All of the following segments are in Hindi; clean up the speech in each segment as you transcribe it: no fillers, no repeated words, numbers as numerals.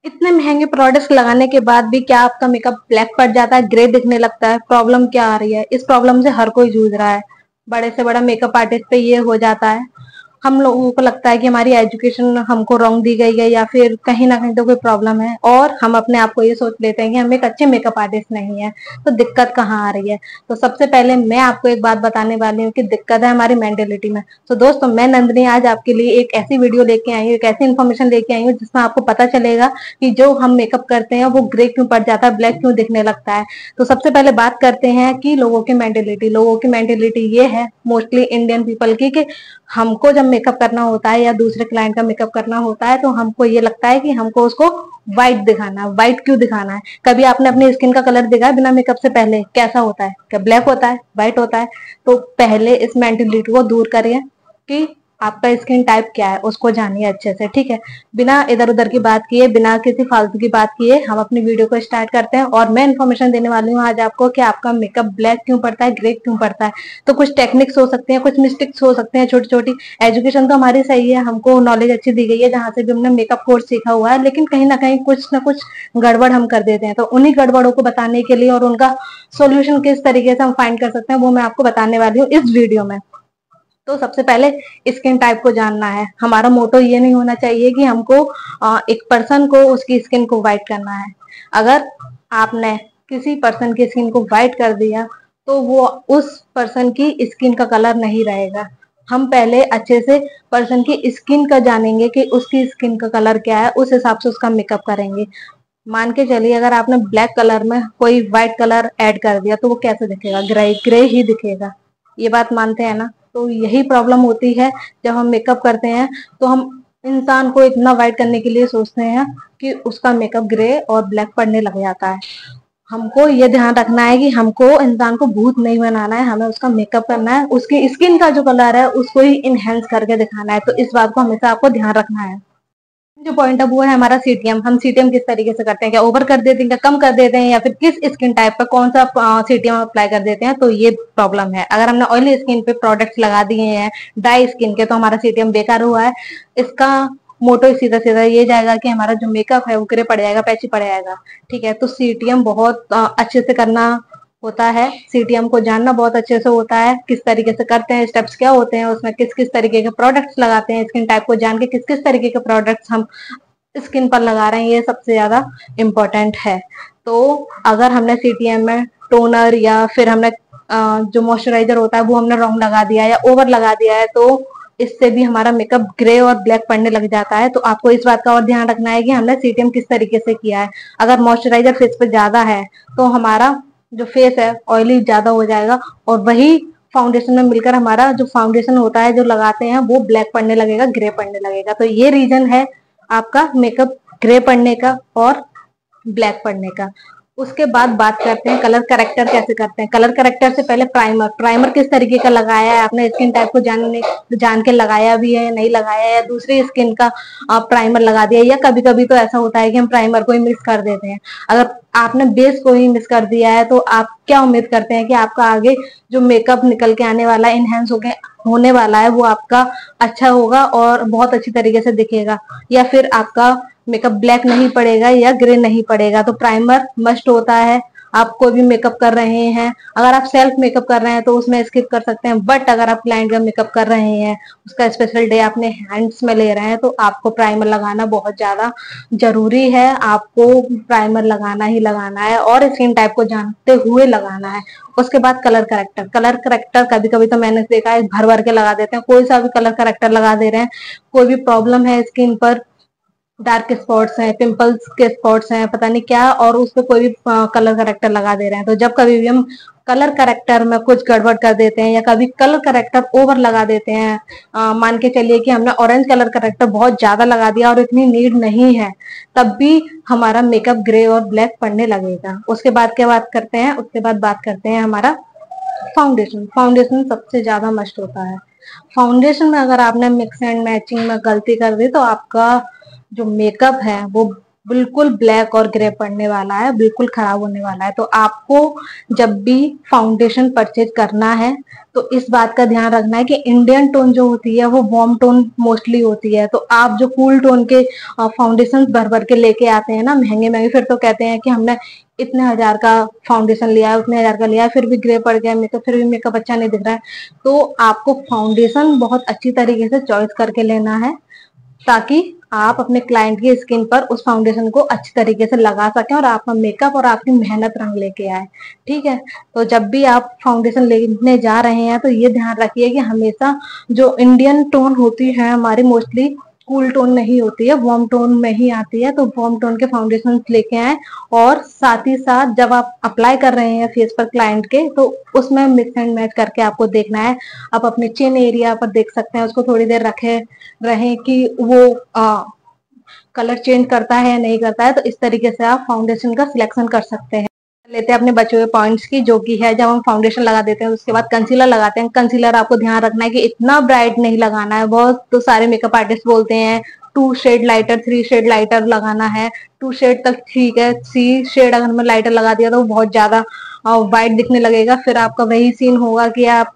इतने महंगे प्रोडक्ट्स लगाने के बाद भी क्या आपका मेकअप ब्लैक पड़ जाता है, ग्रे दिखने लगता है? प्रॉब्लम क्या आ रही है? इस प्रॉब्लम से हर कोई जूझ रहा है। बड़े से बड़ा मेकअप आर्टिस्ट पे ये हो जाता है। हम लोगों को लगता है कि हमारी एजुकेशन हमको रॉन्ग दी गई है या फिर कहीं ना कहीं तो कोई प्रॉब्लम है, और हम अपने आप को ये सोच लेते हैं कि हम एक अच्छे मेकअप आर्टिस्ट नहीं है। तो दिक्कत कहाँ आ रही है? तो सबसे पहले मैं आपको एक बात बताने वाली हूँ कि दिक्कत है हमारी मेंटेलिटी में। तो दोस्तों, मैं नंदिनी आज आपके लिए एक ऐसी वीडियो लेके आई हूँ, एक ऐसी इन्फॉर्मेशन लेके आई हूँ जिसमें आपको पता चलेगा कि जो हम मेकअप करते हैं वो ग्रे क्यों पड़ जाता है, ब्लैक क्यों दिखने लगता है। तो सबसे पहले बात करते हैं कि लोगों की मेंटेलिटी ये है, मोस्टली इंडियन पीपल की, कि हमको जब मेकअप करना होता है या दूसरे क्लाइंट का मेकअप करना होता है तो हमको ये लगता है कि हमको उसको व्हाइट दिखाना है। व्हाइट क्यों दिखाना है? कभी आपने अपनी स्किन का कलर देखा है बिना मेकअप से पहले कैसा होता है? क्या ब्लैक होता है, व्हाइट होता है? तो पहले इस मेंटेलिटी को दूर करिए कि आपका स्किन टाइप क्या है, उसको जानिए अच्छे से, ठीक है। बिना इधर उधर की बात किए, बिना किसी फालतू की बात किए हम अपनी वीडियो को स्टार्ट करते हैं। और मैं इन्फॉर्मेशन देने वाली हूँ आज आपको कि आपका मेकअप ब्लैक क्यों पड़ता है, ग्रे क्यों पड़ता है। तो कुछ टेक्निक्स हो सकते हैं, कुछ मिस्टेक्स हो सकते हैं छोटी छोटी। एजुकेशन तो हमारी सही है, हमको नॉलेज अच्छी दी गई है जहां से भी हमने मेकअप कोर्स सीखा हुआ है, लेकिन कहीं ना कुछ गड़बड़ हम कर देते हैं। तो उन्हीं गड़बड़ों को बताने के लिए और उनका सोल्यूशन किस तरीके से हम फाइंड कर सकते हैं वो मैं आपको बताने वाली हूँ इस वीडियो में। तो सबसे पहले स्किन टाइप को जानना है। हमारा मोटो ये नहीं होना चाहिए कि हमको एक पर्सन को उसकी स्किन को व्हाइट करना है। अगर आपने किसी पर्सन की स्किन को व्हाइट कर दिया तो वो उस पर्सन की स्किन का कलर नहीं रहेगा। हम पहले अच्छे से पर्सन की स्किन का जानेंगे कि उसकी स्किन का कलर क्या है, उस हिसाब से उसका मेकअप करेंगे। मान के चलिए अगर आपने ब्लैक कलर में कोई व्हाइट कलर ऐड कर दिया तो वो कैसे दिखेगा? ग्रे ग्रे ही दिखेगा। ये बात मानते हैं ना? तो यही प्रॉब्लम होती है जब हम मेकअप करते हैं। तो हम इंसान को इतना व्हाइट करने के लिए सोचते हैं कि उसका मेकअप ग्रे और ब्लैक पड़ने लग जाता है। हमको ये ध्यान रखना है कि हमको इंसान को भूत नहीं बनाना है, हमें उसका मेकअप करना है, उसकी स्किन का जो कलर है उसको ही इनहेंस करके दिखाना है। तो इस बात को हमेशा आपको ध्यान रखना है। जो पॉइंट अब वो है हमारा सीटीएम। हम सीटीएम किस तरीके से करते हैं? क्या ओवर कर देते हैं, क्या कम कर देते हैं, या फिर किस स्किन टाइप पर कौन सा सीटीएम अप्लाई कर देते हैं? तो ये प्रॉब्लम है। अगर हमने ऑयली स्किन पे प्रोडक्ट्स लगा दिए हैं, ड्राई स्किन के, तो हमारा सीटीएम बेकार हुआ है। इसका मोटो सीधा सीधा ये जाएगा कि हमारा जो मेकअप है वो ग्रे पड़ जाएगा, पैची पड़ जाएगा। ठीक है, तो सीटीएम बहुत अच्छे से करना होता है। सीटीएम को जानना बहुत अच्छे से होता है, किस तरीके से करते हैं, स्टेप्स क्या होते हैं उसमें, किस किस तरीके के प्रोडक्ट्स लगाते हैं, स्किन टाइप को जान के किस किस तरीके के प्रोडक्ट्स हम स्किन पर लगा रहे हैं, ये सबसे ज्यादा इम्पोर्टेंट है। तो अगर हमने सीटीएम में टोनर या फिर हमने जो मॉइस्चराइजर होता है वो हमने रॉन्ग लगा दिया या ओवर लगा दिया है तो इससे भी हमारा मेकअप ग्रे और ब्लैक पड़ने लग जाता है। तो आपको इस बात का और ध्यान रखना है कि हमने सीटीएम किस तरीके से किया है। अगर मॉइस्चराइजर फेस पे ज्यादा है तो हमारा जो फेस है ऑयली ज्यादा हो जाएगा, और वही फाउंडेशन में मिलकर हमारा जो फाउंडेशन होता है जो लगाते हैं वो ब्लैक पड़ने लगेगा, ग्रे पड़ने लगेगा। तो ये रीजन है आपका मेकअप ग्रे पड़ने का और ब्लैक पड़ने का। उसके बाद बात करते हैं कलर करेक्टर कैसे करते हैं। कलर करेक्टर से पहले प्राइमर किस तरीके का लगाया है, आपने स्किन टाइप को जान के लगाया भी है या नहीं लगाया है, या दूसरी स्किन का प्राइमर लगा दिया, या कभी कभी तो ऐसा होता है कि हम प्राइमर को ही मिक्स कर देते हैं। अगर आपने बेस को ही मिस कर दिया है तो आप क्या उम्मीद करते हैं कि आपका आगे जो मेकअप निकल के आने वाला है, इनहेंस होने वाला है, वो आपका अच्छा होगा और बहुत अच्छी तरीके से दिखेगा, या फिर आपका मेकअप ब्लैक नहीं पड़ेगा या ग्रे नहीं पड़ेगा। तो प्राइमर मस्ट होता है। आप कोई भी मेकअप कर रहे हैं, अगर आप सेल्फ मेकअप कर रहे हैं तो उसमें स्किप कर सकते हैं, बट अगर आप क्लाइंट का मेकअप कर रहे हैं, उसका स्पेशल डे अपने हैंड्स में ले रहे हैं, तो आपको प्राइमर लगाना बहुत ज्यादा जरूरी है। आपको प्राइमर लगाना ही लगाना है और स्किन टाइप को जानते हुए लगाना है। उसके बाद कलर करेक्टर कभी कभी तो मैंने देखा है भर भर के लगा देते हैं, कोई सा भी कलर करेक्टर लगा दे रहे हैं। कोई भी प्रॉब्लम है स्किन पर, डार्क स्पॉट्स हैं, पिंपल्स के स्पॉट्स हैं, पता नहीं क्या, और उस पर कोई भी कलर करेक्टर लगा दे रहे हैं। तो जब कभी भी हम कलर करेक्टर में कुछ गड़बड़ कर देते हैं या कभी कलर करेक्टर ओवर लगा देते हैं, मान के चलिए कि हमने ऑरेंज कलर करेक्टर बहुत ज्यादा लगा दिया और इतनी नीड नहीं है, तब भी हमारा मेकअप ग्रे और ब्लैक पड़ने लगेगा। उसके बाद क्या बात करते हैं? उसके बाद बात करते हैं हमारा फाउंडेशन सबसे ज्यादा मस्ट होता है। फाउंडेशन में अगर आपने मिक्स एंड मैचिंग में गलती कर दी तो आपका जो मेकअप है वो बिल्कुल ब्लैक और ग्रे पड़ने वाला है, बिल्कुल खराब होने वाला है। तो आपको जब भी फाउंडेशन परचेज करना है तो इस बात का ध्यान रखना है कि इंडियन टोन जो होती है वो वार्म टोन मोस्टली होती है। तो आप जो कूल टोन के फाउंडेशन भर भर के लेके आते हैं ना महंगे महंगे, फिर तो कहते हैं कि हमने इतने हजार का फाउंडेशन लिया है, उतने हजार का लिया है, फिर भी ग्रे पड़ गया मेकअप, फिर भी मेकअप अच्छा नहीं दिख रहा है। तो आपको फाउंडेशन बहुत अच्छी तरीके से चॉइस करके लेना है ताकि आप अपने क्लाइंट की स्किन पर उस फाउंडेशन को अच्छी तरीके से लगा सकें और आपका मेकअप और आपकी मेहनत रंग लेके आए। ठीक है, तो जब भी आप फाउंडेशन लेने जा रहे हैं तो ये ध्यान रखिए कि हमेशा जो इंडियन टोन होती है हमारी मोस्टली कूल टोन नहीं होती है, वार्म टोन में ही आती है। तो वार्म टोन के फाउंडेशन लेके आए और साथ ही साथ जब आप अप्लाई कर रहे हैं फेस पर क्लाइंट के तो उसमें मिक्स एंड मैच करके आपको देखना है। आप अपने चिन एरिया पर देख सकते हैं, उसको थोड़ी देर रखे रहे कि वो कलर चेंज करता है या नहीं करता है। तो इस तरीके से आप फाउंडेशन का सिलेक्शन कर सकते हैं। लेते हैं अपने बचे हुए पॉइंट्स की, जो कि है जब हम फाउंडेशन लगा देते हैं उसके बाद कंसीलर लगाते हैं। कंसीलर आपको ध्यान रखना है कि इतना ब्राइट नहीं लगाना है। बहुत तो सारे मेकअप आर्टिस्ट बोलते हैं 2 शेड लाइटर 3 शेड लाइटर लगाना है। 2 शेड तक ठीक है, 3 शेड अगर हमने लाइटर लगा दिया तो वो बहुत ज्यादा वाइट दिखने लगेगा। फिर आपका वही सीन होगा कि आप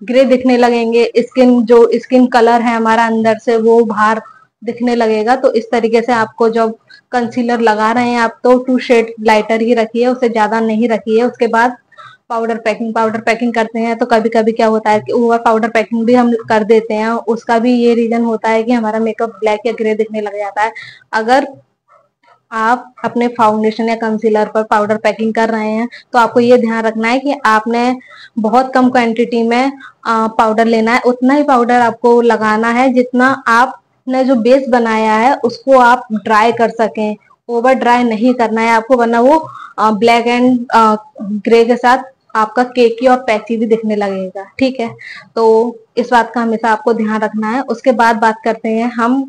ग्रे दिखने लगेंगे, स्किन कलर है हमारा अंदर से वो बाहर दिखने लगेगा। तो इस तरीके से आपको जब कंसीलर लगा रहे हैं आप तो 2 शेड लाइटर ही रखिए, उससे ज्यादा नहीं रखिए। उसके बाद पाउडर पैकिंग करते हैं तो कभी कभी क्या होता है कि ओवर पाउडर पैकिंग भी हम कर देते हैं। उसका भी ये रीजन होता है कि हमारा मेकअप ब्लैक या ग्रे दिखने लग जाता है। अगर आप अपने फाउंडेशन या कंसीलर पर पाउडर पैकिंग कर रहे हैं तो आपको ये ध्यान रखना है कि आपने बहुत कम क्वांटिटी में पाउडर लेना है। उतना ही पाउडर आपको लगाना है जितना आपने जो बेस बनाया है उसको आप ड्राई कर सकें। ओवर ड्राई नहीं करना है आपको, वरना वो ब्लैक एंड ग्रे के साथ आपका केकी और पैची भी दिखने लगेगा। ठीक है, तो इस बात का हमेशा आपको ध्यान रखना है। उसके बाद बात करते हैं हम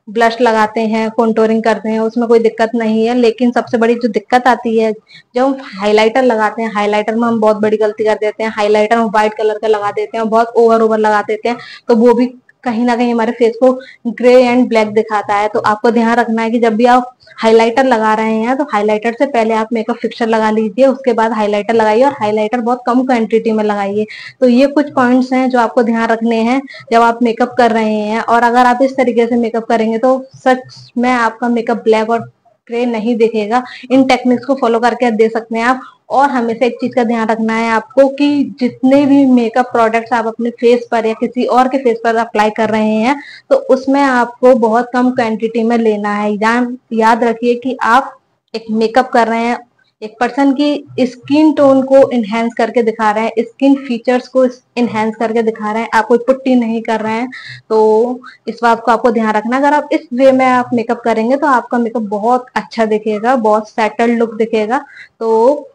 ब्लश लगाते हैं, कॉन्टोरिंग करते हैं, उसमें कोई दिक्कत नहीं है। लेकिन सबसे बड़ी जो दिक्कत आती है जब हम हाइलाइटर लगाते हैं, हाइलाइटर में हम बहुत बड़ी गलती कर देते हैं। हाइलाइटर हम व्हाइट कलर का लगा देते हैं, बहुत ओवर लगा देते हैं, तो वो भी कहीं ना कहीं हमारे फेस को ग्रे एंड ब्लैक दिखाता है। तो आपको ध्यान रखना है कि जब भी आप हाइलाइटर लगा रहे हैं तो हाइलाइटर से पहले आप मेकअप फिक्सर लगा लीजिए, उसके बाद हाइलाइटर लगाइए और हाइलाइटर बहुत कम क्वांटिटी में लगाइए। तो ये कुछ पॉइंट्स हैं जो आपको ध्यान रखने हैं जब आप मेकअप कर रहे हैं। और अगर आप इस तरीके से मेकअप करेंगे तो सच में आपका मेकअप ब्लैक और ग्रे नहीं दिखेगा। इन टेक्निक्स को फॉलो करके दे सकते हैं आप। और हमेशा एक चीज का ध्यान रखना है आपको कि जितने भी मेकअप प्रोडक्ट्स आप अपने फेस पर या किसी और के फेस पर अप्लाई कर रहे हैं तो उसमें आपको बहुत कम क्वांटिटी में लेना है। याद रखिए कि आप एक मेकअप कर रहे हैं, एक पर्सन की स्किन टोन को इनहेंस करके दिखा रहे हैं, स्किन फीचर्स को इनहेंस करके दिखा रहे हैं, आप कोई पुट्टी नहीं कर रहे हैं। तो इस बात को आपको ध्यान रखना। अगर आप इस वे में आप मेकअप करेंगे तो आपका मेकअप बहुत अच्छा दिखेगा, बहुत सेटल्ड लुक दिखेगा। तो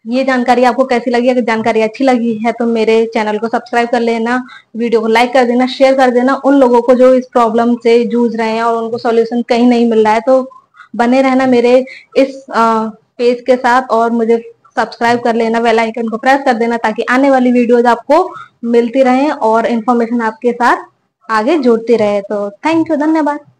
ये जानकारी आपको कैसी लगी? अगर जानकारी अच्छी लगी है तो मेरे चैनल को सब्सक्राइब कर लेना, वीडियो को लाइक कर देना, शेयर कर देना उन लोगों को जो इस प्रॉब्लम से जूझ रहे हैं और उनको सॉल्यूशन कहीं नहीं मिल रहा है। तो बने रहना मेरे इस पेज के साथ और मुझे सब्सक्राइब कर लेना, बेल आइकन को प्रेस कर देना ताकि आने वाली वीडियोज आपको मिलती रहे और इन्फॉर्मेशन आपके साथ आगे जुड़ती रहे। तो थैंक यू, धन्यवाद।